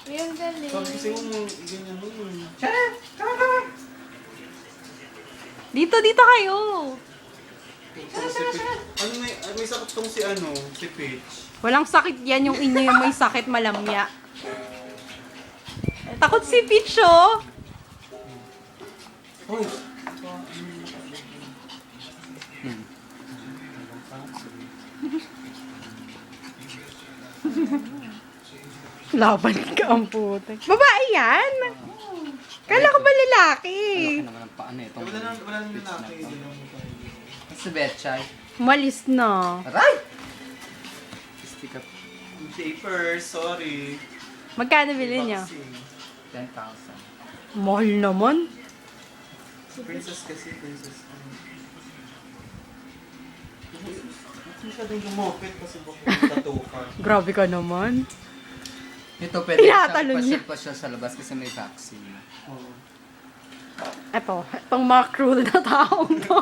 Uy, ang galing. Kasi mo, ganyan mo. Dito kayo. Ano may sakit tong si Peach. Walang sakit yan, yung inyo yung may sakit malamya. Takot si Peach, oh. Hoy! Laban ka ang putek. Babae yan? Kala ko ba lalaki? Ano naman ang paano itong Wala nang lalaki. si Betchay. Malis na. Aray! Stick up. Taper, sorry. Magkano bilhin niya? Boxing. 10,000. Mahal naman. Princess kasi, princess. Masyadong lumapit kasi baka tatukan. Grabe ka naman. Ito pwede Tinatalon niya. pa siya sa labas kasi may vaccine. Oo. Ito, itong mga cruel na taong to.